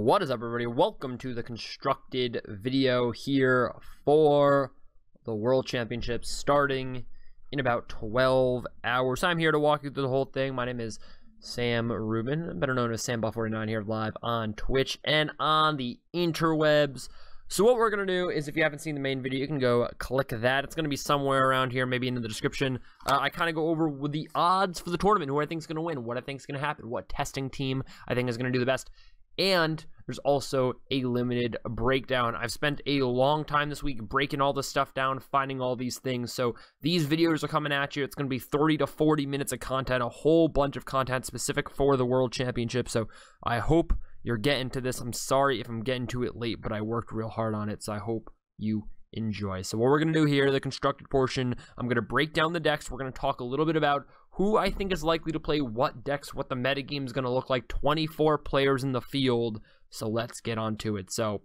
What is up, everybody? Welcome to the constructed video here for the World Championships starting in about 12 hours. I'm here to walk you through the whole thing. My name is Sam Rubin, better known as SamBuff49 here live on Twitch and on the interwebs. So what we're going to do is, if you haven't seen the main video, you can go click that. It's going to be somewhere around here, maybe in the description. I kind of go over with the odds for the tournament, who I think is going to win, what I think is going to happen, what testing team I think is going to do the best. And there's also a limited breakdown. I've spent a long time this week breaking all this stuff down, finding all these things. So these videos are coming at you. It's going to be 30 to 40 minutes of content, a whole bunch of content specific for the World Championship. So I hope you're getting to this. I'm sorry if I'm getting to it late, but I worked real hard on it, so I hope you enjoy. So what we're going to do here, the constructed portion, I'm going to break down the decks. We're going to talk a little bit about who I think is likely to play what decks, what the metagame is going to look like, 24 players in the field. So let's get on to it. So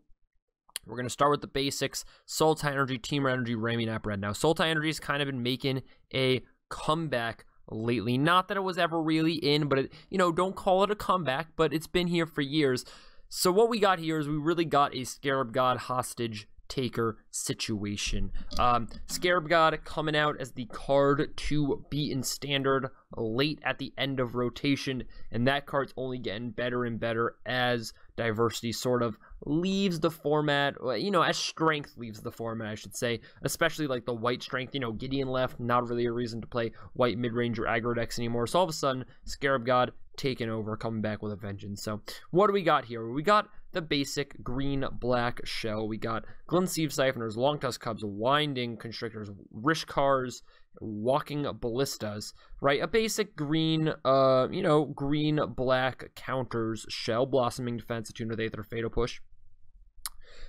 we're going to start with the basics. Sultai Energy, Teamer Energy, Rayming App Red. Now, Sultai Energy has kind of been making a comeback lately. Not that it was ever really in, but it, don't call it a comeback, but it's been here for years. So what we got here is we really got a Scarab God hostage taker situation. Scarab God coming out as the card to be in standard late at the end of rotation, and that card's only getting better and better as diversity sort of leaves the format, as strength leaves the format, I should say, especially like the white strength. Gideon left, not really a reason to play white mid-range or aggro decks anymore, so all of a sudden Scarab God taking over, coming back with a vengeance. So what do we got here? We got the basic green-black shell. We got Glintsieve Siphoners, Longtusk Cubs, Winding Constrictors, Rishkars, Walking Ballistas, right? A basic green, green-black counters shell, Blossoming Defense, Attune with Aether, Fatal Push.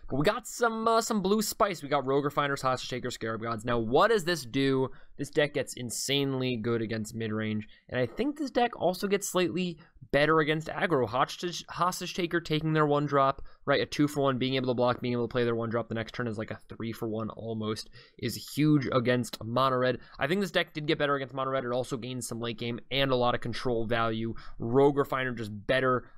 But we got some blue spice. We got Rogue Refiners, Hostage Takers, Scarab Gods. Now, what does this do? This deck gets insanely good against mid-range, and I think this deck also gets slightly better against aggro. Hostage Taker taking their 1-drop, right? A 2-for-1, being able to block, being able to play their 1-drop the next turn is like a 3-for-1 almost, is huge against Mono Red. I think this deck did get better against Mono Red. It also gains some late game and a lot of control value. Rogue Refiner just better,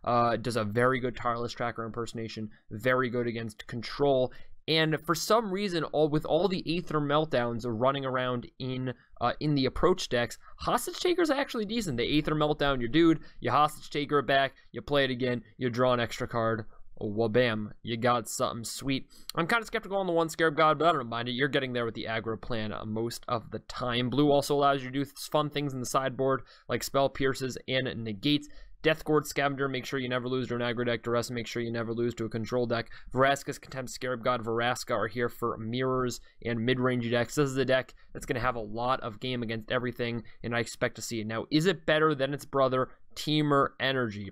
does a very good Tireless Tracker impersonation, very good against control. And for some reason, with all the Aether Meltdowns running around in the approach decks, Hostage Taker's actually decent. The Aether Meltdown your dude, you Hostage Taker it back, you play it again, you draw an extra card. Wabam, you got something sweet. I'm kind of skeptical on the one Scarab God, but I don't mind it. You're getting there with the aggro plan most of the time. Blue also allows you to do fun things in the sideboard, like Spell Pierces and Negates. Death Gourd Scavenger, make sure you never lose to an aggro deck. Duress, make sure you never lose to a control deck. Vraska's Contempt, Scarab God, Vraska are here for mirrors and mid-range decks. This is a deck that's going to have a lot of game against everything, and I expect to see it. Now, is it better than its brother, Teamer Energy?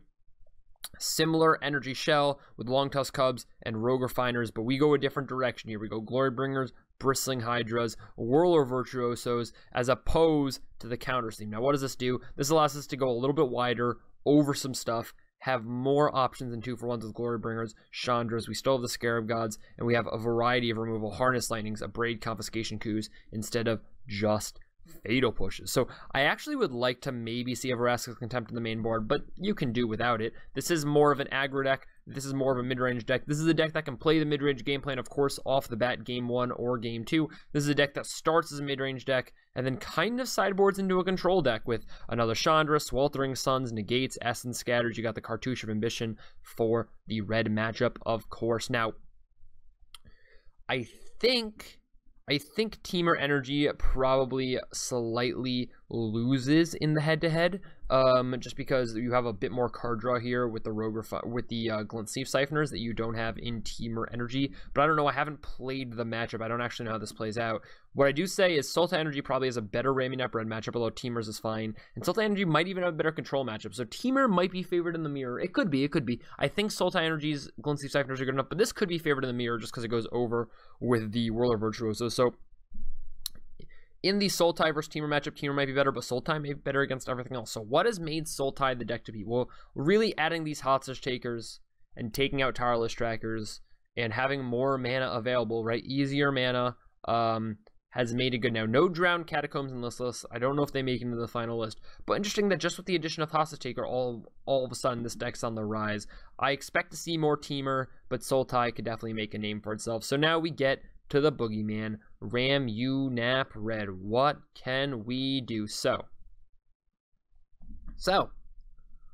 Similar energy shell with Longtusk Cubs and Rogue Refiners, but we go a different direction here. We go Glorybringers, Bristling Hydras, Whirler Virtuosos, as opposed to the counter theme. Now, what does this do? This allows us to go a little bit wider over some stuff, have more options than 2-for-1s with Glorybringers, Chandras. We still have the Scarab Gods, and we have a variety of removal, Harness Lightnings, Abrade Confiscation Coups, instead of just Fatal Pushes. So I actually would like to maybe see a Vraska's Contempt in the main board, but you can do without it. This is more of an aggro deck. This is more of a mid-range deck. This is a deck that can play the mid-range game plan, of course, off the bat, game 1 or game 2. This is a deck that starts as a mid-range deck and then kind of sideboards into a control deck with another Chandra, Sweltering Suns, Negates, Essence Scatters. You got the Cartouche of Ambition for the red matchup, of course. Now, I think Teamer Energy probably slightly loses in the head-to-head, just because you have a bit more card draw here with the Glintsieve Siphoners that you don't have in Teamer Energy. But I don't know. I haven't played the matchup. I don't actually know how this plays out. What I do say is Sultai Energy probably has a better Rayming App Red matchup, although Teamer's is fine. And Sultai Energy might even have a better control matchup. So Teamer might be favored in the mirror. It could be. It could be. I think Sultai Energy's Glintsieve Siphoners are good enough, but this could be favored in the mirror just because it goes over with the Whirler Virtuoso. So in the Sultai versus Teamer matchup, Teamer might be better, but Sultai may be better against everything else. So what has made Sultai the deck to be? Well, really adding these Hostage Takers and taking out Tireless Trackers and having more mana available, right? Easier mana, has made it good. Now, no Drowned Catacombs in this list. I don't know if they make it into the final list. But interesting that just with the addition of Hostage Taker, all of a sudden, this deck's on the rise. I expect to see more Teamer, but Sultai could definitely make a name for itself. So now we get to the Boogeyman. Ram, you nap red. What can we do? So,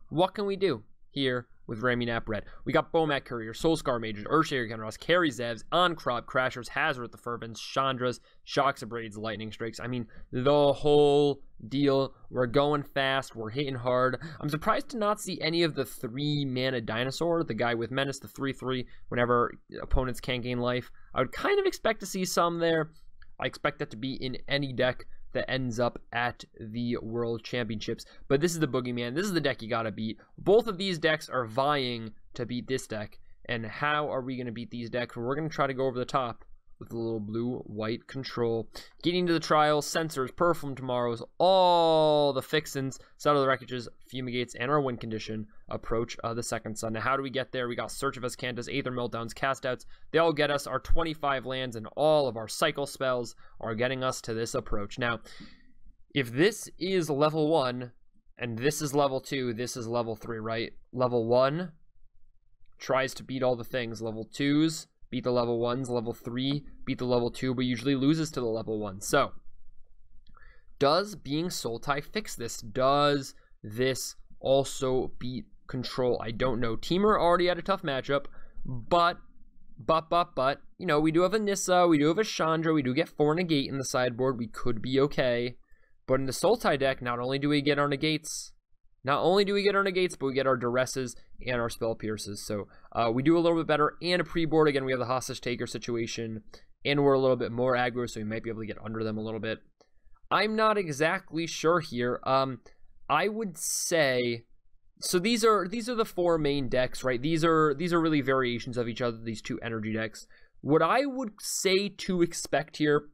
what can we do here with Ramunap Red? We got Bomat Courier, Soulscar Mages, Earthshaker Countertoss, Carry Zevs, On-Crop, Crashers, Hazard the Fervents, Chandras, Shocks of Braids, Lightning Strikes. I mean, the whole deal. We're going fast. We're hitting hard. I'm surprised to not see any of the 3-mana Dinosaur, the guy with Menace, the 3/3, whenever opponents can't gain life. I would kind of expect to see some there. I expect that to be in any deck that ends up at the World Championships. But this is the Boogeyman. This is the deck you gotta beat. Both of these decks are vying to beat this deck. And how are we gonna beat these decks? We're gonna try to go over the top with a little blue-white control. Getting to the trials, Sensors, Perfume Tomorrows, all the fixins, Settle the Wreckages, Fumigates, and our win condition approach the second sun. Now, how do we get there? We got Search of Ascanthus, Aether Meltdowns, Castouts. They all get us our 25 lands, and all of our cycle spells are getting us to this approach. Now, if this is level 1, and this is level 2, this is level 3, right? Level 1 tries to beat all the things. Level 2s beat the level 1s, level 3 beat the level 2, but usually loses to the level 1. So, does being Sultai fix this? Does this also beat Control? I don't know. Teamer already had a tough matchup, but, you know, we do have a Nissa, we do have a Chandra, we do get 4 Negate in the sideboard, we could be okay. But in the Sultai deck, not only do we get our Negates, but we get our Duresses and our Spell Pierces. So we do a little bit better. And a pre-board, again, we have the Hostage Taker situation. And we're a little bit more aggro, so we might be able to get under them a little bit. I'm not exactly sure here. I would say... So these are the 4 main decks, right? These are really variations of each other, these 2 energy decks. What I would say to expect here...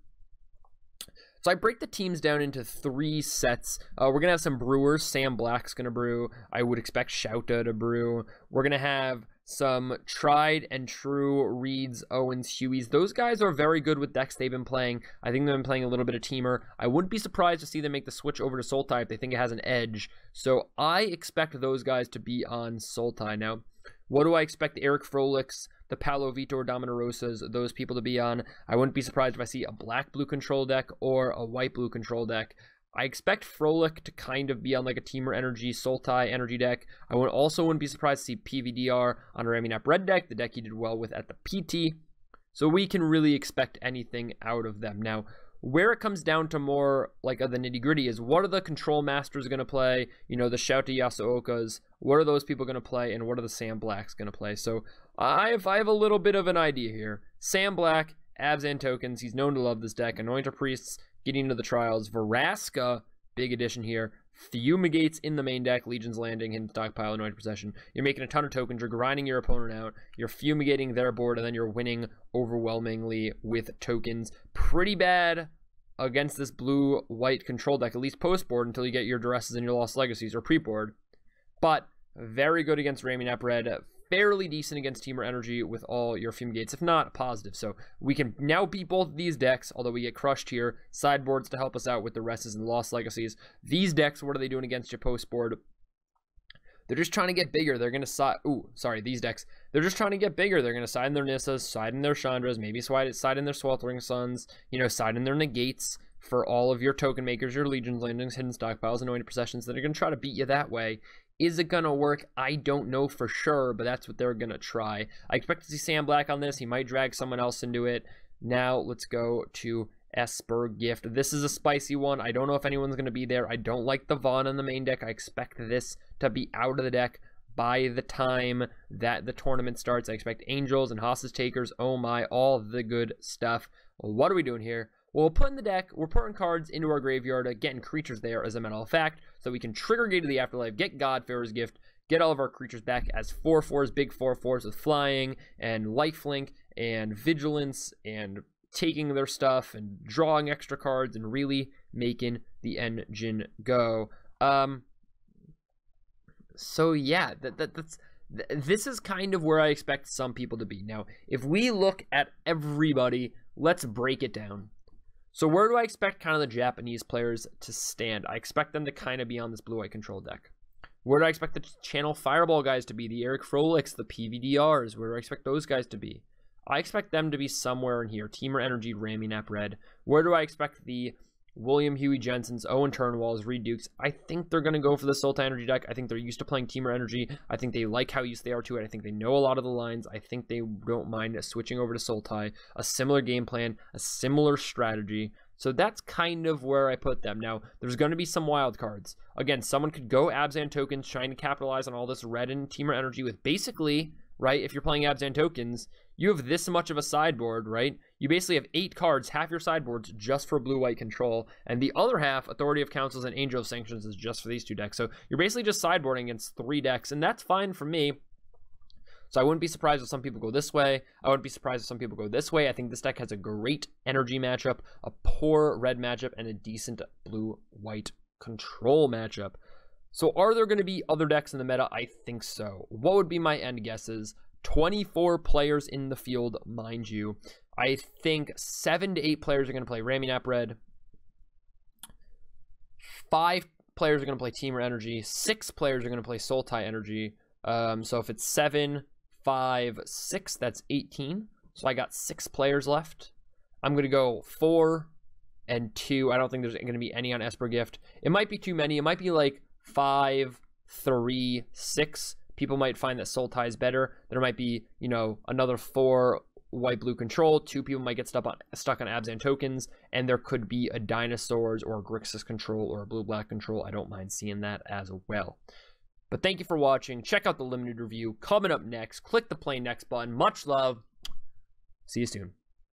So I break the teams down into 3 sets. We're going to have some brewers. Sam Black's going to brew. I would expect Shouta to brew. We're going to have some tried and true Reeds, Owens, Hueys. Those guys are very good with decks they've been playing. I think they've been playing a little bit of Teamer. I wouldn't be surprised to see them make the switch over to Sultai if they think it has an edge. So I expect those guys to be on Sultai. Now, what do I expect the Eric Frolics, the Paolo Vitor Dominorosas, those people to be on? I wouldn't be surprised if I see a black-blue control deck or a white-blue control deck. I expect Frolic to kind of be on like a Teamer Energy, Sultai Energy deck. I also wouldn't be surprised to see PVDR on a Ramunap Red deck, the deck he did well with at the PT. So we can really expect anything out of them. Now, where it comes down to more like the nitty-gritty is what are the Control Masters going to play? You know, the Shouta Yasuokas. What are those people going to play? And what are the Sam Blacks going to play? So I have a little bit of an idea here. Sam Black, Abzan Tokens. He's known to love this deck. Anointer Priests, getting into the trials. Vraska, big addition here. Fumigates in the main deck. Legion's Landing, Hidden Stockpile, Anointed Possession. You're making a ton of tokens. You're grinding your opponent out. You're fumigating their board, and then you're winning overwhelmingly with tokens. Pretty bad against this blue-white control deck, at least post-board, until you get your Duresses and your Lost Legacies, or pre-board. But very good against Ramunap Red. Fairly decent against Teamer Energy with all your Fumigates, if not positive. So we can now beat both of these decks, although we get crushed here. Sideboards to help us out with the Duresses and Lost Legacies. These decks, what are they doing against your post-board? They're just trying to get bigger. They're going to side... Ooh, sorry, these decks. They're just trying to get bigger. They're going to side in their Nissas, side in their Chandras, maybe side in their Sweltering Suns, you know, side in their Negates for all of your token makers, your Legion's Landings, Hidden Stockpiles, Anointed Possessions that are going to try to beat you that way. Is it going to work? I don't know for sure, but that's what they're going to try. I expect to see Sam Black on this. He might drag someone else into it. Now, let's go to Esper Gift. This is a spicy one. I don't know if anyone's going to be there. I don't like the Vaughn in the main deck. I expect this to be out of the deck by the time that the tournament starts. I expect Angels and Hostage Takers. Oh my, all the good stuff. What are we doing here? Well, we'll put in the deck, we're putting cards into our graveyard, getting creatures there as a matter of fact, so we can trigger Gate of the Afterlife, get Godfarer's Gift, get all of our creatures back as 4/4s, big 4/4s with flying and lifelink and vigilance and taking their stuff and drawing extra cards and really making the engine go. So yeah, this is kind of where I expect some people to be. Now, if we look at everybody, let's break it down. So where do I expect kind of the Japanese players to stand? I expect them to kind of be on this blue-white control deck. Where do I expect the Channel Fireball guys to be? The Eric Frolics, the PVDRs. Where do I expect those guys to be? I expect them to be somewhere in here. Teamer Energy, Raminap Red. Where do I expect the William Huey Jensen's, Owen Turnwalls, Reed Dukes? I think they're going to go for the Sultai Energy deck. I think they're used to playing Teamer Energy. I think they like how used they are to it. I think they know a lot of the lines. I think they don't mind switching over to Sultai. A similar game plan, a similar strategy. So that's kind of where I put them. Now, there's going to be some wild cards. Again, someone could go Abzan tokens trying to capitalize on all this red and Teamer Energy with basically, right, if you're playing Abzan tokens, you have this much of a sideboard, right? You basically have 8 cards, half your sideboard's just for blue-white control, and the other half, Authority of Councils and Angel of Sanctions, is just for these 2 decks. So you're basically just sideboarding against 3 decks, and that's fine for me. So I wouldn't be surprised if some people go this way. I wouldn't be surprised if some people go this way. I think this deck has a great energy matchup, a poor red matchup, and a decent blue-white control matchup. So are there going to be other decks in the meta? I think so. What would be my end guesses? 24 players in the field, mind you. I think 7 to 8 players are going to play Raminap Red. 5 players are going to play Teamer Energy. 6 players are going to play Sultai Energy. So if it's 7, 5, 6, that's 18. So I got 6 players left. I'm going to go 4 and 2. I don't think there's going to be any on Esper Gift. It might be too many. It might be like 5, 3, 6. People might find that Sultai is better. There might be, you know, another 4 white-blue control. 2 people might get stuck on Abzan tokens, and there could be a Dinosaurs or a Grixis control or a blue-black control. I don't mind seeing that as well. But thank you for watching. Check out the limited review. Coming up next, click the play next button. Much love. See you soon.